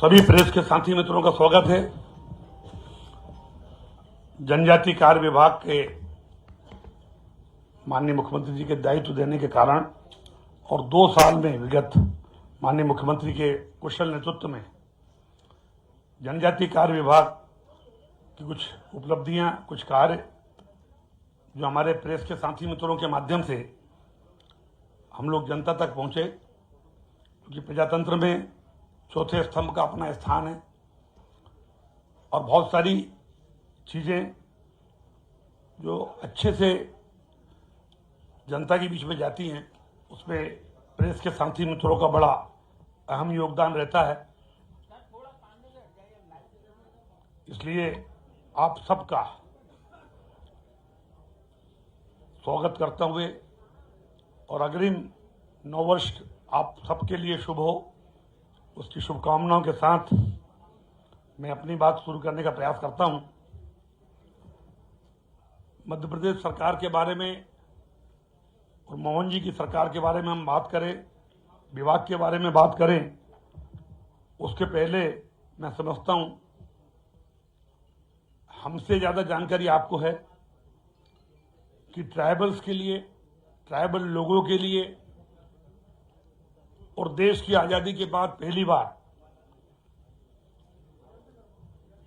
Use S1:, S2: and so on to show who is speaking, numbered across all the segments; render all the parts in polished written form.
S1: सभी प्रेस के साथी मित्रों का स्वागत है। जनजाति कार्य विभाग के माननीय मुख्यमंत्री जी के दायित्व देने के कारण और 2 साल में विगत माननीय मुख्यमंत्री के कुशल नेतृत्व में जनजाति कार्य विभाग की कुछ उपलब्धियां, कुछ कार्य जो हमारे प्रेस के साथी मित्रों के माध्यम से हम लोग जनता तक पहुंचे, क्योंकि प्रजातंत्र में चौथे स्तंभ का अपना स्थान है और बहुत सारी चीजें जो अच्छे से जनता के बीच में जाती हैं, उसमें प्रेस के साथी मित्रों का बड़ा अहम योगदान रहता है। इसलिए आप सबका स्वागत करते हुए और अग्रिम नववर्ष आप सबके लिए शुभ हो, उसकी शुभकामनाओं के साथ मैं अपनी बात शुरू करने का प्रयास करता हूं। मध्य प्रदेश सरकार के बारे में और मोहन जी की सरकार के बारे में हम बात करें, विभाग के बारे में बात करें, उसके पहले मैं समझता हूं हमसे ज्यादा जानकारी आपको है कि ट्राइबल्स के लिए, ट्राइबल लोगों के लिए और देश की आजादी के बाद पहली बार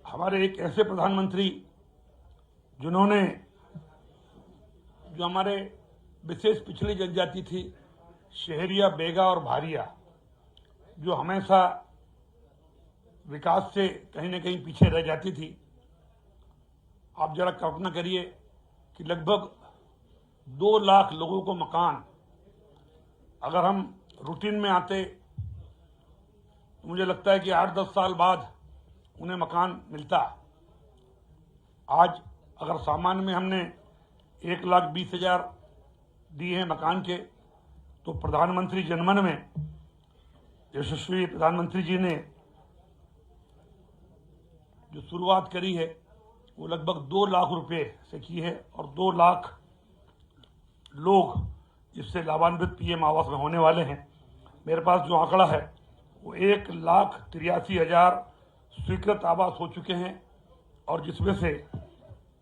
S1: हमारे एक ऐसे प्रधानमंत्री जिन्होंने जो हमारे विशेष पिछड़ी जनजाति थी, शहरिया, बेगा और भारिया, जो हमेशा विकास से कहीं न कहीं पीछे रह जाती थी। आप जरा कल्पना करिए कि लगभग 2 लाख लोगों को मकान, अगर हम रूटीन में आते तो मुझे लगता है कि 8-10 साल बाद उन्हें मकान मिलता। आज अगर सामान्य में हमने 1,20,000 दिए हैं मकान के, तो प्रधानमंत्री जनमन में यशस्वी प्रधानमंत्री जी ने जो शुरुआत करी है वो लगभग 2 लाख रुपए से की है और 2 लाख लोग इससे लाभान्वित पीएम आवास में होने वाले हैं। मेरे पास जो आंकड़ा है वो 1,83,000 स्वीकृत आवास हो चुके हैं और जिसमें से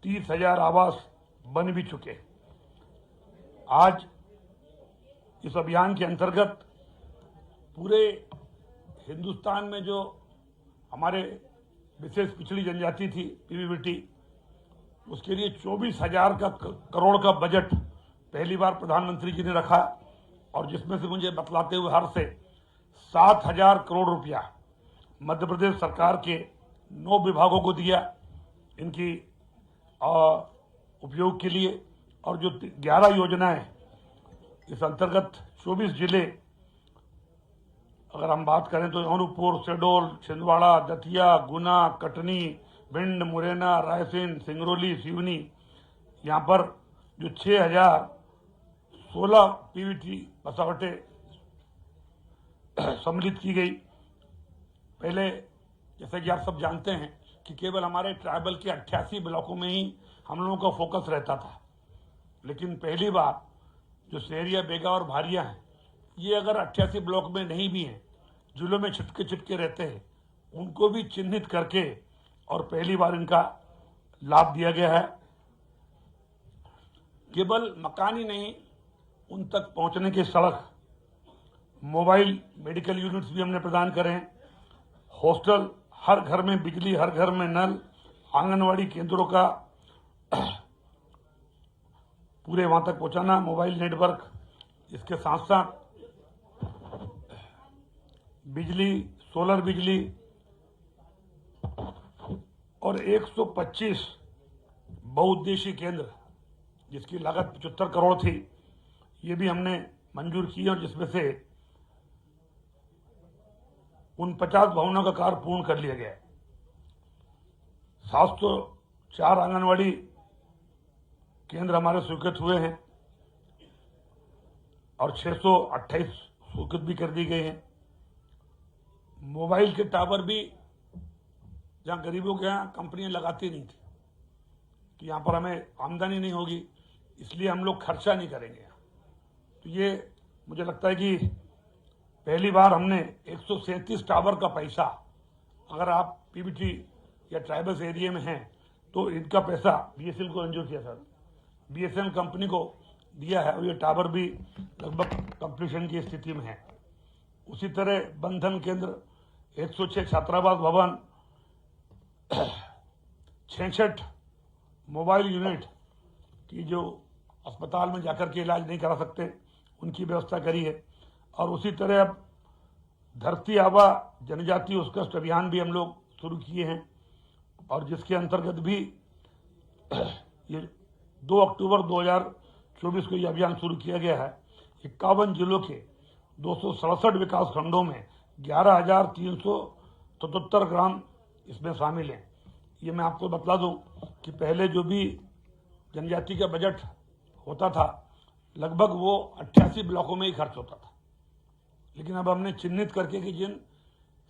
S1: 30,000 आवास बन भी चुके। आज इस अभियान के अंतर्गत पूरे हिंदुस्तान में जो हमारे विशेष पिछड़ी जनजाति थी, पीवीबीटी, उसके लिए 24,000 करोड़ का बजट पहली बार प्रधानमंत्री जी ने रखा और जिसमें से मुझे बतलाते हुए हर से 7,000 करोड़ रुपया मध्य प्रदेश सरकार के 9 विभागों को दिया इनकी उपयोग के लिए। और जो 11 योजनाएं इस अंतर्गत 24 जिले, अगर हम बात करें तो अनूपपुर, शहडोल, छिंदवाड़ा, दतिया, गुना, कटनी, भिंड, मुरैना, रायसेन, सिंगरौली, सिवनी, यहाँ पर जो 6,016 पीवीटी बसावटें सम्मिलित की गई। पहले जैसे कि आप सब जानते हैं कि केवल हमारे ट्राइबल के 88 ब्लॉकों में ही हम लोगों का फोकस रहता था, लेकिन पहली बार जो शहरिया, बेगा और भारिया हैं, ये अगर 88 ब्लॉक में नहीं भी हैं, जिलों में छिटके रहते हैं, उनको भी चिन्हित करके और पहली बार इनका लाभ दिया गया है। केवल मकान ही नहीं, उन तक पहुंचने की सड़क, मोबाइल मेडिकल यूनिट्स भी हमने प्रदान करे हैं, हॉस्टल, हर घर में बिजली, हर घर में नल, आंगनवाड़ी केंद्रों का पूरे वहां तक पहुंचाना, मोबाइल नेटवर्क, इसके साथ साथ बिजली, सोलर बिजली और 125 बहुउद्देशीय केंद्र जिसकी लागत 75 करोड़ थी, ये भी हमने मंजूर की और जिसमें से 49 भवनों का कार्य पूर्ण कर लिया गया। 704 आंगनवाड़ी केंद्र हमारे स्वीकृत हुए हैं और 628 स्वीकृत भी कर दी गई हैं। मोबाइल के टावर भी जहां गरीबों के यहाँ कंपनियां लगाती नहीं थी कि यहाँ पर हमें आमदनी नहीं होगी, इसलिए हम लोग खर्चा नहीं करेंगे। तो ये मुझे लगता है कि पहली बार हमने 137 टावर का पैसा अगर आप पीबीटी या ट्राइबल्स एरिया में हैं तो इनका पैसा बीएसएनएल को मंजूर किया सर, बीएसएनएल कंपनी को दिया है और ये टावर भी लगभग कंप्लीशन की स्थिति में है। उसी तरह बंधन केंद्र 106 छात्रावास भवन, 66 मोबाइल यूनिट की जो अस्पताल में जाकर के इलाज नहीं करा सकते उनकी व्यवस्था करी है। और उसी तरह अब धरती आबा जनजाति उत्कृष्ट अभियान भी हम लोग शुरू किए हैं और जिसके अंतर्गत भी ये 2 अक्टूबर 2024 को ये अभियान शुरू किया गया है। 51 जिलों के 267 विकास खंडों में 11,377 ग्राम इसमें शामिल हैं। ये मैं आपको बतला दूं कि पहले जो भी जनजाति का बजट होता था लगभग वो 88 ब्लॉकों में ही खर्च होता था, लेकिन अब हमने चिन्हित करके कि जिन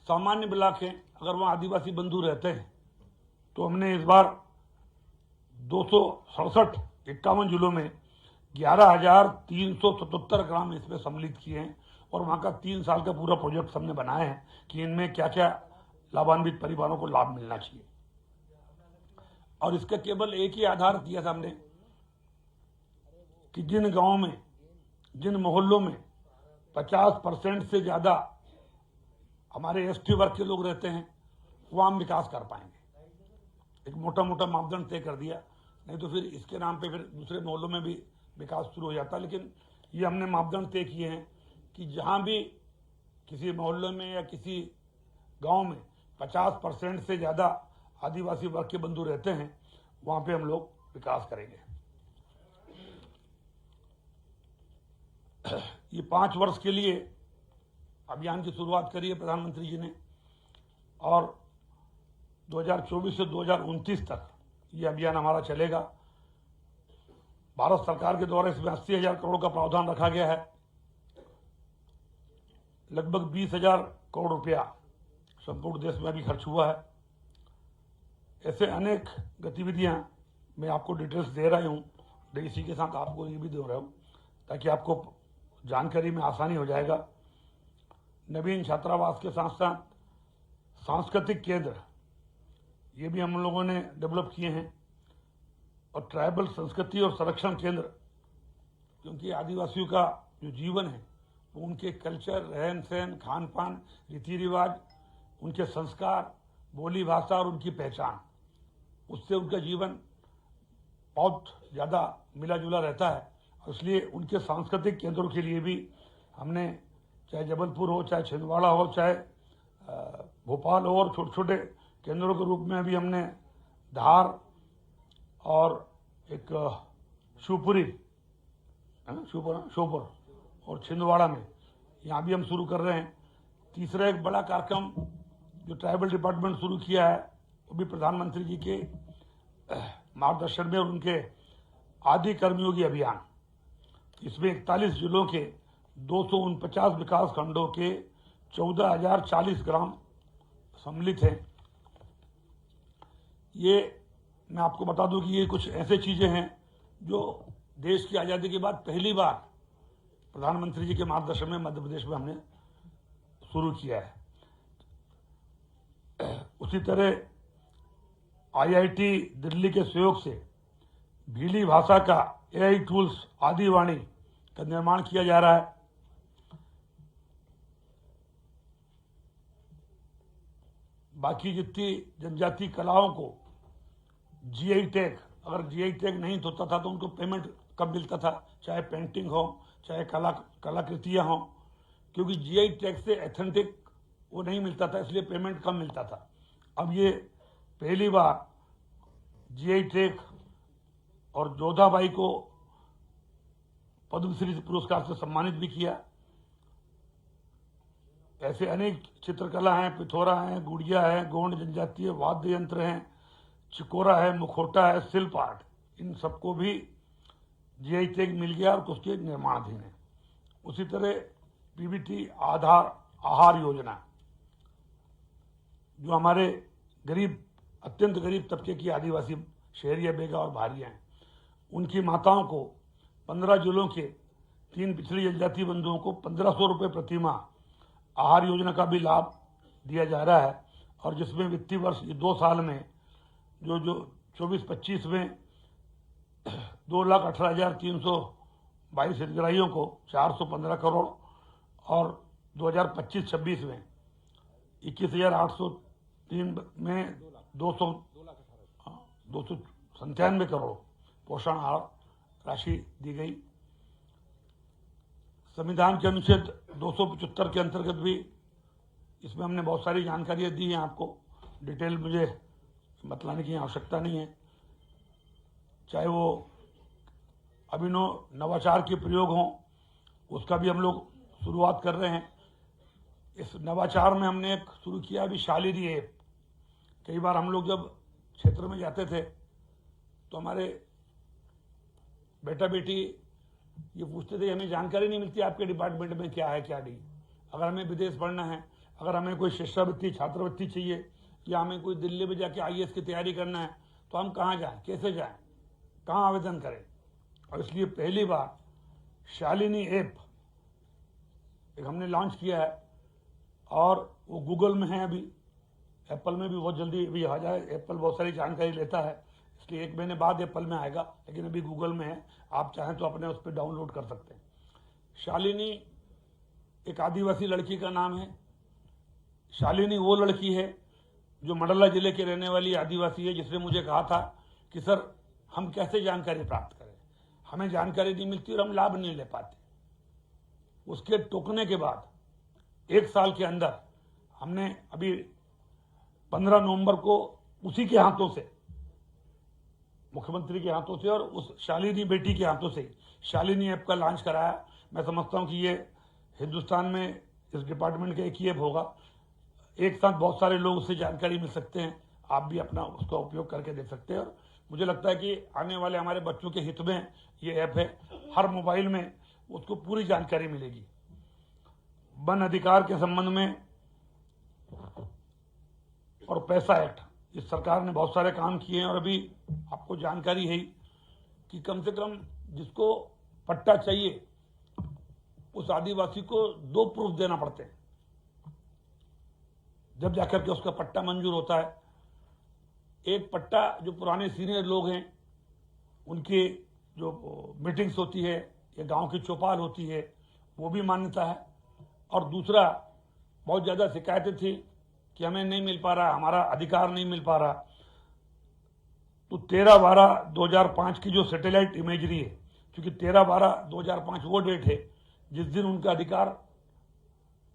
S1: सामान्य ब्लॉक हैं अगर वहाँ आदिवासी बंधु रहते हैं तो हमने इस बार 51 जिलों में 11,377 ग्राम इसमें सम्मिलित किए हैं और वहाँ का 3 साल का पूरा प्रोजेक्ट हमने बनाया है कि इनमें क्या क्या लाभान्वित परिवारों को लाभ मिलना चाहिए। और इसका केवल एक ही आधार दिया था हमने कि जिन गांवों में, जिन मोहल्लों में 50% से ज़्यादा हमारे एसटी वर्ग के लोग रहते हैं वहाँ हम विकास कर पाएंगे। एक मोटा मोटा मापदंड तय कर दिया, नहीं तो फिर इसके नाम पे फिर दूसरे मोहल्लों में भी विकास शुरू हो जाता। लेकिन ये हमने मापदंड तय किए हैं कि जहाँ भी किसी मोहल्ले में या किसी गांव में 50% से ज़्यादा आदिवासी वर्ग के बंधु रहते हैं वहाँ पे हम लोग विकास करेंगे। ये 5 वर्ष के लिए अभियान की शुरुआत करी है प्रधानमंत्री जी ने और 2024 से 2029 तक ये अभियान हमारा चलेगा। भारत सरकार के द्वारा इसमें 80,000 करोड़ का प्रावधान रखा गया है। लगभग 20,000 करोड़ रुपया संपूर्ण देश में अभी खर्च हुआ है। ऐसे अनेक गतिविधियां मैं आपको डिटेल्स दे रहा हूँ, इसी के साथ आपको ये भी दे रहा हूँ ताकि आपको जानकारी में आसानी हो जाएगा। नवीन छात्रावास के साथ साथ सांस्कृतिक केंद्र ये भी हम लोगों ने डेवलप किए हैं और ट्राइबल संस्कृति और संरक्षण केंद्र, क्योंकि आदिवासियों का जो जीवन है वो उनके कल्चर, रहन सहन, खान पान, रीति रिवाज, उनके संस्कार, बोली भाषा और उनकी पहचान, उससे उनका जीवन बहुत ज़्यादा मिला जुला रहता है। इसलिए उनके सांस्कृतिक केंद्रों के लिए भी हमने, चाहे जबलपुर हो, चाहे छिंदवाड़ा हो, चाहे भोपाल हो, और छोटे छोटे केंद्रों के रूप में अभी हमने धार और एक श्योपुर और छिंदवाड़ा में यहाँ भी हम शुरू कर रहे हैं। तीसरा एक बड़ा कार्यक्रम जो ट्राइबल डिपार्टमेंट शुरू किया है वो भी प्रधानमंत्री जी के मार्गदर्शन में और उनके आदि कर्मयोगी अभियान, इसमें 41 जिलों के 249 विकास खंडों के 14,040 ग्राम सम्मिलित हैं। ये मैं आपको बता दूं कि ये कुछ ऐसे चीजें हैं जो देश की आज़ादी के बाद पहली बार प्रधानमंत्री जी के मार्गदर्शन में मध्य प्रदेश में हमने शुरू किया है। उसी तरह आईआईटी दिल्ली के सहयोग से भीली भाषा का एआई टूल्स आदिवाणी का निर्माण किया जा रहा है। बाकी जितनी जनजाति कलाओं को जीआई टैग, अगर जीआई टैग नहीं होता था तो उनको पेमेंट कम मिलता था, चाहे पेंटिंग हो, चाहे कलाकृतियां हो, क्योंकि जीआई टैग से एथेंटिक वो नहीं मिलता था, इसलिए पेमेंट कम मिलता था। अब ये पहली बार जीआई टैग और जोधाबाई को पद्मश्री पुरस्कार से सम्मानित भी किया। ऐसे अनेक चित्रकला हैं, पिथौरा है, गुड़िया है, गोंड जनजातीय वाद्य यंत्र हैं, चिकोरा है, मुखौटा है, शिल्प आर्ट, इन सबको भी जीआई टैग मिल गया और उसके निर्माणाधीन है। उसी तरह पीबीटी आहार योजना, जो हमारे गरीब, अत्यंत गरीब तबके की आदिवासी शहरिया बेगा और भारियां हैं, उनकी माताओं को 15 जिलों के 3 पिछड़ी जनजाति बंधुओं को 1,500 रुपये प्रति माह आहार योजना का भी लाभ दिया जा रहा है। और जिसमें वित्तीय वर्ष ये 2 साल में जो 24-25 में 2,18,322 हितग्राहियों को 415 करोड़ और 2025-26 में 21,803 में 297 करोड़ पोषण आहार राशि दी गई। संविधान के अनुच्छेद 275 के अंतर्गत भी इसमें हमने बहुत सारी जानकारियां दी हैं। आपको डिटेल मुझे बतलाने की आवश्यकता नहीं है। चाहे वो अभिनव नवाचार के प्रयोग हों, उसका भी हम लोग शुरुआत कर रहे हैं। इस नवाचार में हमने एक शुरू किया अभी शालिनी ऐप। कई बार हम लोग जब क्षेत्र में जाते थे तो हमारे बेटा बेटी ये पूछते थे, हमें जानकारी नहीं मिलती आपके डिपार्टमेंट में क्या है क्या नहीं। अगर हमें विदेश पढ़ना है, अगर हमें कोई शिष्यवृत्ति छात्रवृत्ति चाहिए, या हमें कोई दिल्ली में जाके IAS की तैयारी करना है, तो हम कहाँ जाएं, कैसे जाएं, कहाँ आवेदन करें। और इसलिए पहली बार शालिनी ऐप एक हमने लॉन्च किया है और वो गूगल में है, अभी एप्पल में भी बहुत जल्दी अभी आ जाए। एप्पल बहुत सारी जानकारी लेता है, इसलिए 1 महीने बाद एप्पल में आएगा, लेकिन अभी गूगल में है। आप चाहें तो अपने उस पर डाउनलोड कर सकते हैं। शालिनी एक आदिवासी लड़की का नाम है। शालिनी वो लड़की है जो मंडला जिले के रहने वाली आदिवासी है, जिसने मुझे कहा था कि सर हम कैसे जानकारी प्राप्त करें, हमें जानकारी नहीं मिलती और हम लाभ नहीं ले पाते। उसके टोकने के बाद 1 साल के अंदर हमने अभी 15 नवंबर को उसी के हाथों से, मुख्यमंत्री के हाथों से और उस शालिनी बेटी के हाथों से शालिनी ऐप का लॉन्च कराया। मैं समझता हूं कि ये हिंदुस्तान में इस डिपार्टमेंट का एक ही ऐप होगा। एक साथ बहुत सारे लोग उससे जानकारी मिल सकते हैं। आप भी अपना उसका उपयोग करके देख सकते हैं। और मुझे लगता है कि आने वाले हमारे बच्चों के हित में ये ऐप है। हर मोबाइल में उसको पूरी जानकारी मिलेगी। वन अधिकार के संबंध में और पैसा एक्ट, इस सरकार ने बहुत सारे काम किए हैं। और अभी आपको जानकारी है कि कम से कम जिसको पट्टा चाहिए उस आदिवासी को 2 प्रूफ देना पड़ते हैं जब जाकर के उसका पट्टा मंजूर होता है। एक पट्टा जो पुराने सीनियर लोग हैं उनकी जो मीटिंग्स होती है या गांव की चौपाल होती है वो भी मान्यता है। और दूसरा, बहुत ज़्यादा शिकायतें थी कि हमें नहीं मिल पा रहा, हमारा अधिकार नहीं मिल पा रहा, तो 13/12/2005 की जो सैटेलाइट इमेजरी है, क्योंकि 13/12/2005 वो डेट है जिस दिन उनका अधिकार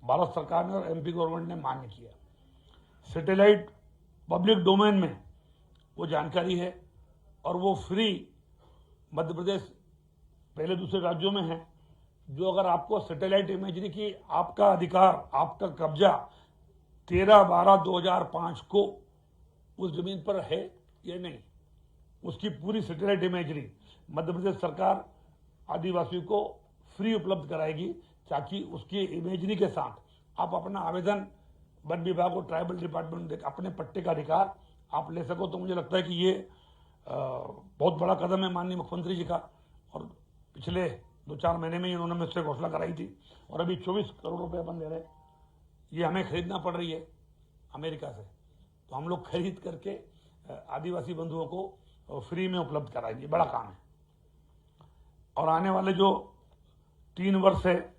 S1: भारत सरकार ने और MP गवर्नमेंट ने मान्य किया। सैटेलाइट पब्लिक डोमेन में वो जानकारी है और वो फ्री मध्य प्रदेश पहले दूसरे राज्यों में है। जो अगर आपको सैटेलाइट इमेजरी की आपका अधिकार, आपका कब्जा 13/12/2005 को उस जमीन पर है या नहीं, उसकी पूरी सैटेलाइट इमेजरी मध्य प्रदेश सरकार आदिवासियों को फ्री उपलब्ध कराएगी, ताकि उसकी इमेजरी के साथ आप अपना आवेदन वन विभाग और ट्राइबल डिपार्टमेंट अपने पट्टे का अधिकार आप ले सको। तो मुझे लगता है कि ये बहुत बड़ा कदम है माननीय मुख्यमंत्री जी का। और पिछले 2-4 महीने में इन्होंने मुझसे घोषणा कराई थी और अभी 24 करोड़ रुपए अपन दे रहे हैं। ये हमें खरीदना पड़ रही है अमेरिका से, तो हम लोग खरीद करके आदिवासी बंधुओं को फ्री में उपलब्ध कराएंगे। बड़ा काम है। और आने वाले जो 3 वर्ष है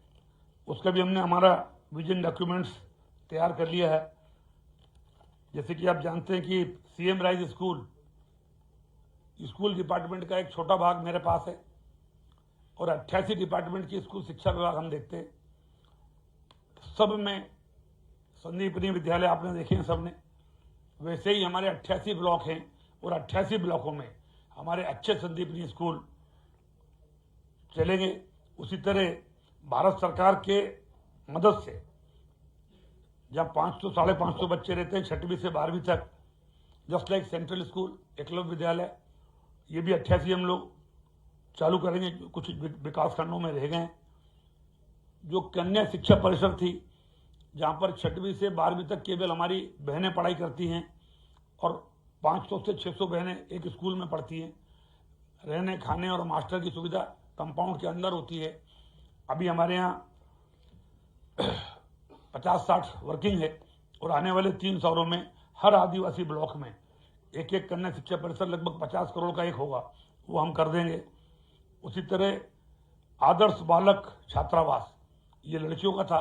S1: उसका भी हमने हमारा विजन डॉक्यूमेंट्स तैयार कर लिया है। जैसे कि आप जानते हैं कि CM राइज स्कूल डिपार्टमेंट का एक छोटा भाग मेरे पास है और 88 डिपार्टमेंट की स्कूल शिक्षा विभाग हम देखते हैं। सब में संदीपनी विद्यालय आपने देखे हैं सबने, वैसे ही हमारे 88 ब्लॉक हैं और 88 ब्लॉकों में हमारे अच्छे संदीपनी स्कूल चलेंगे। उसी तरह भारत सरकार के मदद से जहाँ 500-550 बच्चे रहते हैं 6वीं से 12वीं तक, just like central school Eklavya विद्यालय, ये भी 88 हम लोग चालू करेंगे। कुछ विकास खंडों में रह गए। जो कन्या शिक्षा परिषद थी जहाँ पर 6वीं से 12वीं तक केवल हमारी बहनें पढ़ाई करती हैं और 500 से 600 बहनें एक स्कूल में पढ़ती हैं। रहने खाने और मास्टर की सुविधा कंपाउंड के अंदर होती है। अभी हमारे यहाँ 50-60 वर्किंग है और आने वाले 3 सालों में हर आदिवासी ब्लॉक में एक एक कन्या शिक्षा परिसर लगभग 50 करोड़ का एक होगा, वो हम कर देंगे। उसी तरह आदर्श बालक छात्रावास, ये लड़कियों का था,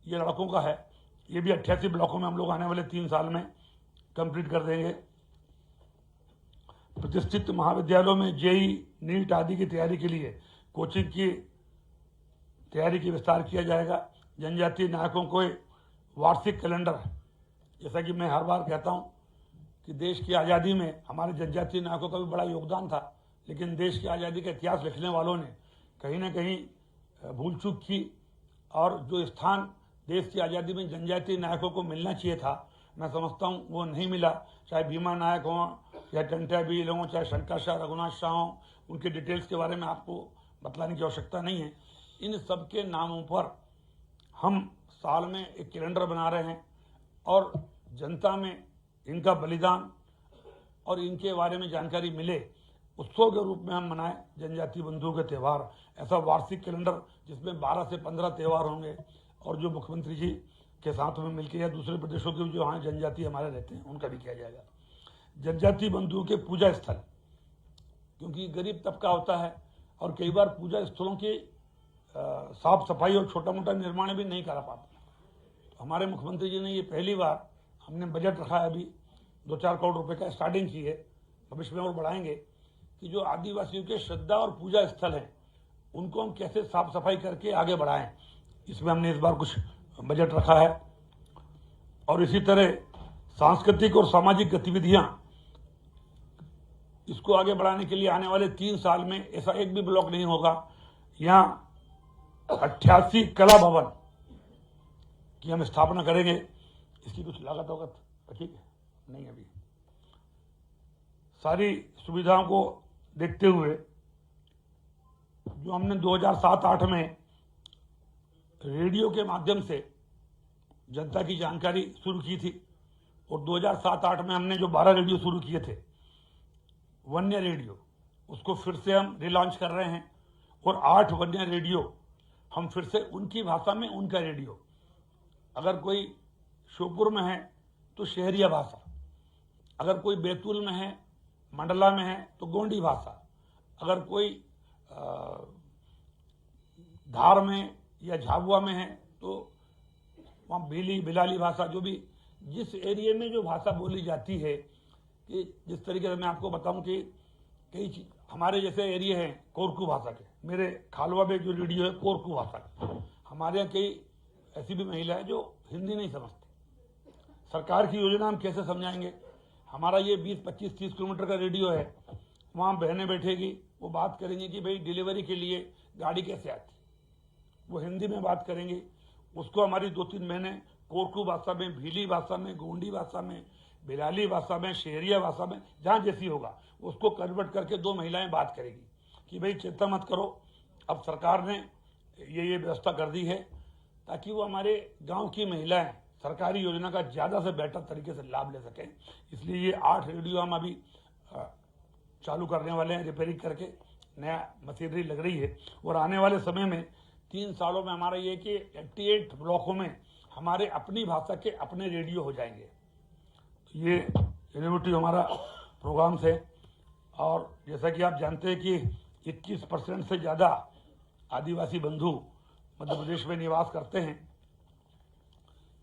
S1: ये लड़कों का है, ये भी 88 ब्लॉकों में हम लोग आने वाले 3 साल में कंप्लीट कर देंगे। प्रतिष्ठित महाविद्यालयों में जेई, नीट आदि की तैयारी के लिए कोचिंग की तैयारी की विस्तार किया जाएगा। जनजातीय नायकों को वार्षिक कैलेंडर, जैसा कि मैं हर बार कहता हूं कि देश की आज़ादी में हमारे जनजातीय नायकों का भी बड़ा योगदान था, लेकिन देश की आज़ादी का इतिहास लिखने वालों ने कहीं ना कहीं भूल चूक की, और जो स्थान देश की आज़ादी में जनजातीय नायकों को मिलना चाहिए था, मैं समझता हूं वो नहीं मिला। चाहे भीमा नायक हों या टंटा बील हों, चाहे शंकर शाह, रघुनाथ शाह हों, उनके डिटेल्स के बारे में आपको बतलाने की आवश्यकता नहीं है। इन सब के नामों पर हम साल में एक कैलेंडर बना रहे हैं और जनता में इनका बलिदान और इनके बारे में जानकारी मिले, उत्सव के रूप में हम मनाएं जनजातीय बंधुओं के त्यौहार। ऐसा वार्षिक कैलेंडर जिसमें 12 से 15 त्यौहार होंगे, और जो मुख्यमंत्री जी के साथ में मिलकर या दूसरे प्रदेशों के जो यहाँ जनजाति हमारे रहते हैं उनका भी किया जाएगा। जनजातीय बंधुओं के पूजा स्थल, क्योंकि गरीब तबका होता है और कई बार पूजा स्थलों की साफ सफाई और छोटा मोटा निर्माण भी नहीं करा पाते, तो हमारे मुख्यमंत्री जी ने ये पहली बार हमने बजट रखा है, अभी 2-4 करोड़ रुपए का स्टार्टिंग की है, भविष्य में और बढ़ाएंगे, कि जो आदिवासियों के श्रद्धा और पूजा स्थल हैं उनको हम कैसे साफ सफाई करके आगे बढ़ाएं। इसमें हमने इस बार कुछ बजट रखा है। और इसी तरह सांस्कृतिक और सामाजिक गतिविधियां, इसको आगे बढ़ाने के लिए आने वाले 3 साल में ऐसा एक भी ब्लॉक नहीं होगा यहाँ 88 कला भवन की हम स्थापना करेंगे। इसकी कुछ लागत होगा, ठीक है, नहीं अभी सारी सुविधाओं को देखते हुए जो हमने 2007-8 में रेडियो के माध्यम से जनता की जानकारी शुरू की थी, और 2007-8 में हमने जो 12 रेडियो शुरू किए थे, वन्य रेडियो, उसको फिर से हम रिलॉन्च कर रहे हैं, और 8 वन्य रेडियो हम फिर से उनकी भाषा में, उनका रेडियो, अगर कोई श्योपुर में है तो शहरिया भाषा, अगर कोई बैतूल में है, मंडला में है तो गोंडी भाषा, अगर कोई धार में या झाबुआ में है तो वहाँ भीली बिलाली भाषा, जो भी जिस एरिया में जो भाषा बोली जाती है, कि जिस तरीके से मैं आपको बताऊं कि कई हमारे जैसे एरिया हैं कोरकू भाषा के, मेरे खालवा में जो रेडियो है कोरकू भाषा का, हमारे यहाँ कई ऐसी भी महिला है जो हिंदी नहीं समझती। सरकार की योजना हम कैसे समझाएंगे? हमारा ये 20-25-30 किलोमीटर का रेडियो है, वहाँ बहनें बैठेगी, वो बात करेंगी कि भाई डिलीवरी के लिए गाड़ी कैसे आती, वो हिंदी में बात करेंगे, उसको हमारी 2-3 महीने कोरकू भाषा में, भीली भाषा में, गोंडी भाषा में, बिलाली भाषा में, शहरिया भाषा में, जहाँ जैसी होगा उसको कन्वर्ट करके 2 महिलाएं बात करेगी कि भाई चिंता मत करो, अब सरकार ने ये व्यवस्था कर दी है, ताकि वो हमारे गांव की महिलाएं सरकारी योजना का ज़्यादा से बेहतर तरीके से लाभ ले सकें। इसलिए ये 8 रेडियो हम अभी चालू करने वाले हैं, रिपेयरिंग करके नया मशीनरी लग रही है, और आने वाले समय में 3 सालों में हमारा ये कि 88 ब्लॉकों में हमारे अपनी भाषा के अपने रेडियो हो जाएंगे। ये इनोवेटिव हमारा प्रोग्राम है, और जैसा कि आप जानते हैं कि 21% से ज़्यादा आदिवासी बंधु मध्य प्रदेश में निवास करते हैं,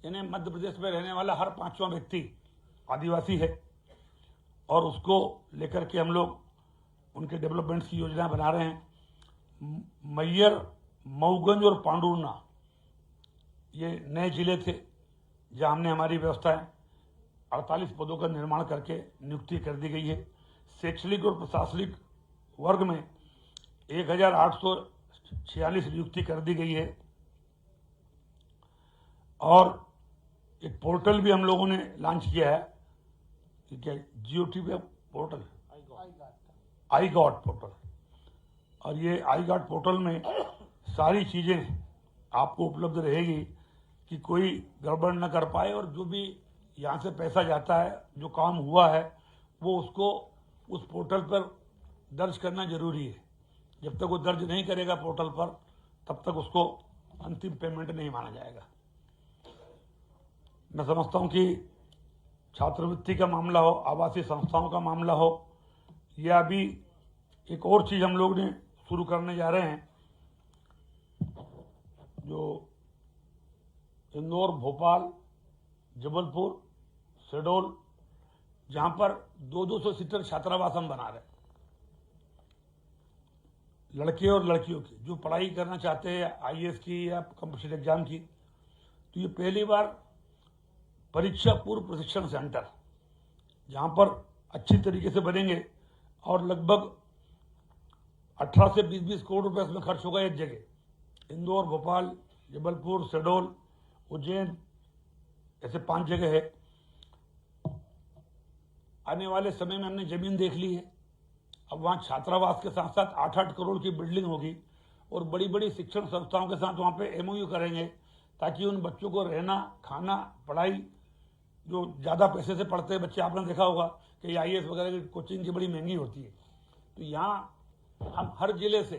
S1: यानी मध्य प्रदेश में रहने वाला हर 5वां व्यक्ति आदिवासी है, और उसको लेकर के हम लोग उनके डेवलपमेंट की योजना बना रहे हैं। मैयर, मऊगंज और पांडुरना ये नए जिले थे जहां हमने हमारी व्यवस्थाएं 48 पदों का निर्माण करके नियुक्ति कर दी गई है। शैक्षणिक और प्रशासनिक वर्ग में 1846 नियुक्ति कर दी गई है, और एक पोर्टल भी हम लोगों ने लॉन्च किया है, ठीक है, जीओटी पे पोर्टल, आई गॉट पोर्टल, और ये आई गॉट पोर्टल में सारी चीज़ें आपको उपलब्ध रहेगी कि कोई गड़बड़ न कर पाए, और जो भी यहाँ से पैसा जाता है, जो काम हुआ है, वो उसको उस पोर्टल पर दर्ज करना जरूरी है। जब तक वो दर्ज नहीं करेगा पोर्टल पर, तब तक उसको अंतिम पेमेंट नहीं माना जाएगा। मैं समझता हूँ कि छात्रवृत्ति का मामला हो, आवासीय संस्थाओं का मामला हो, या अभी एक और चीज़ हम लोग ने शुरू करने जा रहे हैं, जो इंदौर, भोपाल, जबलपुर, शहडोल, जहाँ पर 200 सीटर छात्रावास हम बना रहे हैं, लड़के और लड़कियों की जो पढ़ाई करना चाहते हैं आईएएस की या कॉम्पिटिटिव एग्जाम की। तो ये पहली बार परीक्षा पूर्व प्रशिक्षण सेंटर जहाँ पर अच्छी तरीके से बनेंगे और लगभग 18 से 20 करोड़ रुपए इसमें खर्च होगा एक जगह। इंदौर, भोपाल, जबलपुर, शहडोल, उज्जैन, ऐसे 5 जगह है। आने वाले समय में हमने जमीन देख ली है। अब वहाँ छात्रावास के साथ साथ 8-8 करोड़ की बिल्डिंग होगी और बड़ी बड़ी शिक्षण संस्थाओं के साथ वहाँ पे एमओयू करेंगे ताकि उन बच्चों को रहना, खाना, पढ़ाई, जो ज़्यादा पैसे से पढ़ते हैं बच्चे, आपने देखा होगा कि आईएएस वगैरह की कोचिंग की बड़ी महंगी होती है। तो यहाँ हम हर जिले से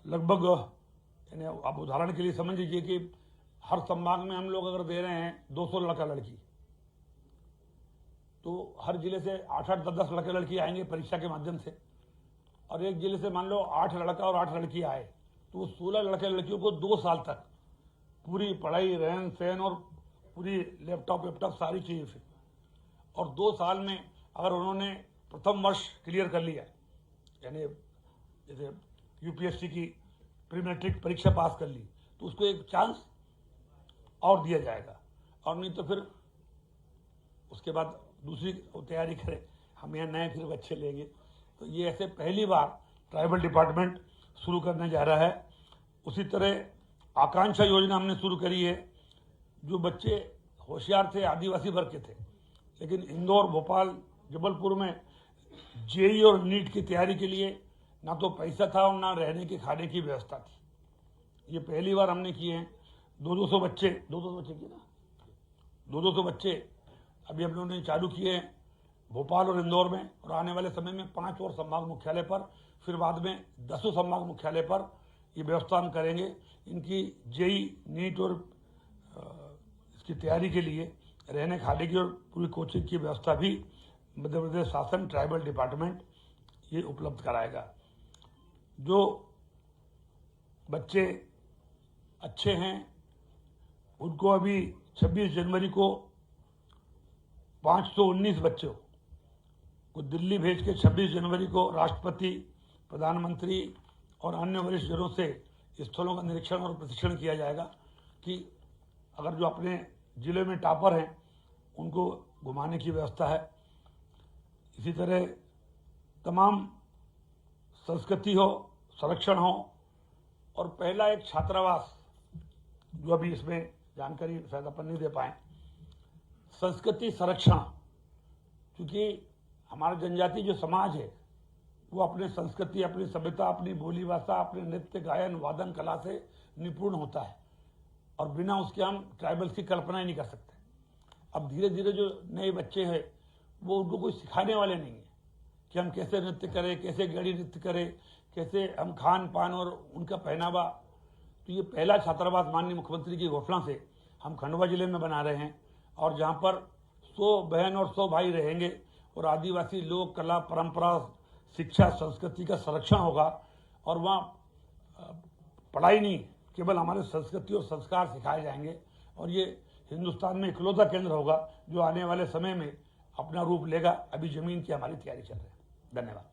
S1: लगभग, यानी आप उदाहरण के लिए समझ लीजिए कि हर संभाग में हम लोग अगर दे रहे हैं 200 लड़का लड़की, तो हर जिले से 8-8, 10-10 लड़के लड़की आएंगे परीक्षा के माध्यम से। और एक जिले से मान लो 8 लड़का और 8 लड़की आए, तो वो 16 लड़के लड़कियों को 2 साल तक पूरी पढ़ाई, रहन सहन और पूरी लैपटॉप सारी चीज़ें फिर। और 2 साल में अगर उन्होंने प्रथम वर्ष क्लियर कर लिया, यानी जैसे यूपीएससी की प्री मैट्रिक परीक्षा पास कर ली, तो उसको एक चांस और दिया जाएगा। और नहीं तो फिर उसके बाद दूसरी तैयारी करें, हम यहाँ नए फिर बच्चे लेंगे। तो ये ऐसे पहली बार ट्राइबल डिपार्टमेंट शुरू करने जा रहा है। उसी तरह आकांक्षा योजना हमने शुरू करी है। जो बच्चे होशियार थे, आदिवासी वर्ग के थे, लेकिन इंदौर, भोपाल, जबलपुर में जेईई और नीट की तैयारी के लिए ना तो पैसा था और ना रहने की खाने की व्यवस्था थी। ये पहली बार हमने किए हैं। 200 बच्चे किए ना, 200 बच्चे अभी हम लोगों ने चालू किए हैं भोपाल और इंदौर में, और आने वाले समय में 5 और संभाग मुख्यालय पर, फिर बाद में 10 संभाग मुख्यालय पर ये व्यवस्था हम करेंगे। इनकी जेईई, नीट और इसकी तैयारी के लिए रहने खाने की और पूरी कोचिंग की व्यवस्था भी मध्य प्रदेश शासन, ट्राइबल डिपार्टमेंट ये उपलब्ध कराएगा। जो बच्चे अच्छे हैं उनको अभी 26 जनवरी को 519 बच्चों को दिल्ली भेज के 26 जनवरी को राष्ट्रपति, प्रधानमंत्री और अन्य वरिष्ठ जनों से स्थलों का निरीक्षण और प्रशिक्षण किया जाएगा कि अगर जो अपने जिले में टॉपर हैं उनको घुमाने की व्यवस्था है। इसी तरह तमाम संस्कृति हो, संरक्षण हो, और पहला एक छात्रावास जो अभी इसमें जानकारी शायद अपन नहीं दे पाए, संस्कृति संरक्षण, क्योंकि हमारा जनजाति जो समाज है वो अपने संस्कृति, अपनी सभ्यता, अपनी बोली भाषा, अपने नृत्य, गायन, वादन कला से निपुण होता है और बिना उसके हम ट्राइबल्स की कल्पना ही नहीं कर सकते। अब धीरे धीरे जो नए बच्चे हैं वो उनको कोई सिखाने वाले नहीं है कि हम कैसे नृत्य करें, कैसे गड़ी नृत्य करें, कैसे हम खान पान और उनका पहनावा। तो ये पहला छात्रावास माननीय मुख्यमंत्री की घोषणा से हम खंडवा जिले में बना रहे हैं, और जहाँ पर 100 बहन और 100 भाई रहेंगे और आदिवासी लोक कला, परंपरा, शिक्षा, संस्कृति का संरक्षण होगा। और वहाँ पढ़ाई नहीं, केवल हमारे संस्कृति और संस्कार सिखाए जाएंगे, और ये हिंदुस्तान में इकलौता केंद्र होगा जो आने वाले समय में अपना रूप लेगा। अभी जमीन की हमारी तैयारी चल रही है। धन्यवाद।